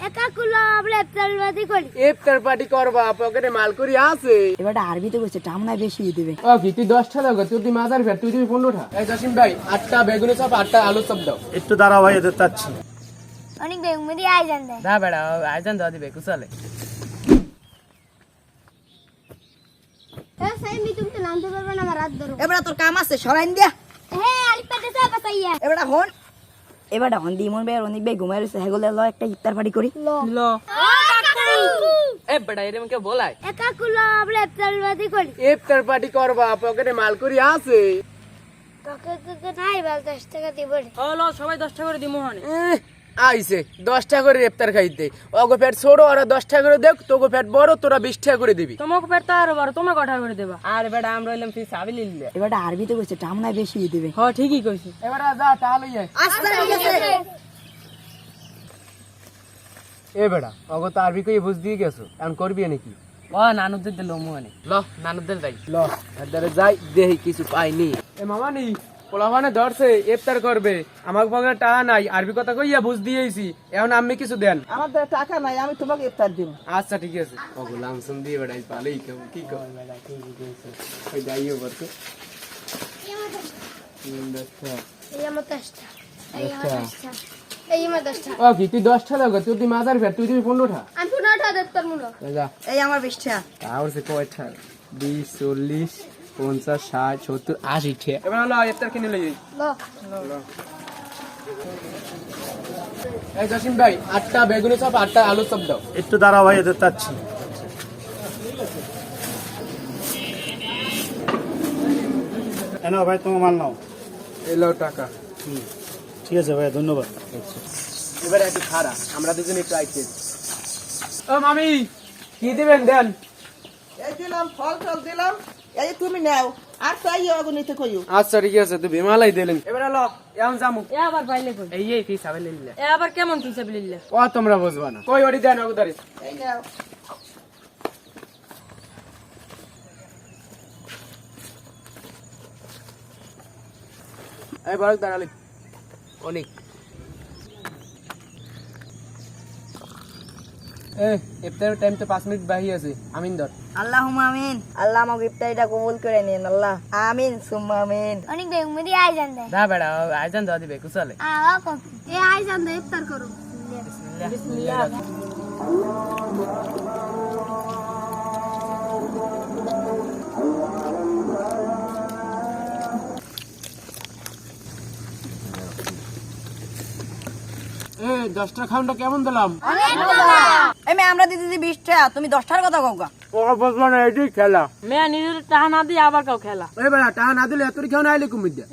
একা কুলো আমরা ইফতার পার্টি করি। ইফতার পার্টি করবা, পকেটে মাল করি আছে। এবারটা আরবিতে কইছে টামনা বেশি দেবে। ও কি তুই 10টা দাও, তুই মাজার ফের, তুই 15টা। এই জসিম ভাই 8টা বেগুনি চপ, 8টা আলু চপ দাও। একটু দাঁড়াও ভাই, এদের চাচ্ছি। অনেক বেগুন দিয়ে আইজান দেয়। না বেড়া, আইজান দাও দিবে কুসালে। সাইম তুমি তো নাম তো পারবে না, আমার হাত ধরো। এবারে তোর কাম আছে সরাইন দিয়া। হ্যাঁ আলিপাতে সব বাসাইয়া। এবারটা হন দিমন ভাই আর অনেক ভাই ঘুমাই রইছে, হেগুলা ল একটা ইফতার পার্টি করি। ল ও কাকু এ বেড়া এরকম কে বলাই? একা কুলো আমরা ইফতার পার্টি করি। ইফতার পার্টি করবা, পকেটে মাল করি আছে। পকেটে তো নাই, বাল 10 টাকা দিব রে। হলো সবাই 10 টাকা করে দিমু হনে। আইছে 10টা করে ইফতার খাইতে। ওগো পেট ছোট, ওরা 10টা করে দেখ, তোগো পেট বড়, তোরা 20 টাকা করে দিবি। তোমাকে পেট তো আরো বড়, তোমার কটা করে দেবা? আর বেড়া আমরা হইলাম তুই সাবিল লিলে। এবারটা আরবিতে কইছে টামনা বেশি দেবে। হ্যাঁ ঠিকই কইছে। এবারে যা তাহলে আচ্ছা ঠিক আছে। এ বেড়া ওগো তো আরবি কই বুঝ দিয়ে গেছো, এখন করবি নাকি? ও নানুদের দিল মুহানে। ল নানুদের যাই, ল এদারে যাই, দেখি কিছু পাইনি। এ মামা নি পোলাভানে ধরছে ইফতার করবে, আমার পকেটে টাকা নাই, আরবি কথা কইয়া বুঝ দিয়েছি, এখন আমি কিছু দেন। আমার তো টাকা নাই, আমি তোমাকে ইফতার দিব। আচ্ছা ঠিক আছে। ওগো লামসুন দিয়ে বেড়াই পালেই কেমন কি কর বেড়া, কি কইছে ওই যাইও বলতে। এই আমার 10টা, এই আমার 10টা, এই আমার 10টা। ও কি তুই 10টা দাও, তুই মাজার ফের, তুই 15টা। আমি 15টা দেব তোর মুলো। যা এই আমার 20 টাকা। তাহলে সে কয়টা? 20 40 50 60 70 80 ঠে। এবার হলো ইফতার কিনে লই। লো এই জসিম ভাই 8টা বেগুনি চপ, 8টা আলু চপ দাও। একটু দাঁড়াও ভাই, এদের চাচ্ছি। নাও ভাই, তোমার মাল নাও। এলো টাকা। ঠিক আছে ভাই, ধন্যবাদ। এবারে একটু খাড়া, আমরা দুজনে একটু আইতে। ও মামি কি দিবেন দেন? এই দিলাম ফল টল দিলাম, এই তুমি নাও আর চাই অগনিতে কইও। আচ্ছা ঠিক আছে, তুই বিমালাই দিলেন। এবারে ল এখন জামু। এ আবার পাইলে কই? এই ফিস আবে লিল্লা। এ আবার কেমন কি সাবিলিল্লাহ? ও তোমরা বুঝবা না, কই ওডি দেন ওগদারে। এই নাও। এই বারক দাঁড়ালি অনেক। ইফতারের টাইম তো 5 মিনিট বাকি আছে, আমিন ধর। আল্লাহুম্মা আমিন। আল্লাহ আমাকে ইফতারিটা কবুল করে নিন আল্লাহ। আমিন সুম্মা আমিন। অনেক বেগুন দিয়ে আইজান দেয়। না বেড়া আইজান দাও দিবে কুসালে। কাকু এই আইজান দেয় ইফতার করো। বিসমিল্লাহ। এ 10টা খাউনটা কেমন দিলাম? এমে আমরা দিদি 20 টাকা, তুমি 10 টাকার কথা কওগা। ও বুঝবা না, এটাই খেলা। মে নিজের টাকা না দিয়ে আবার কাও খেলা। এই বেড়া টাকা না দিলে এতরি খাও না আইলে কুমির দিয়া।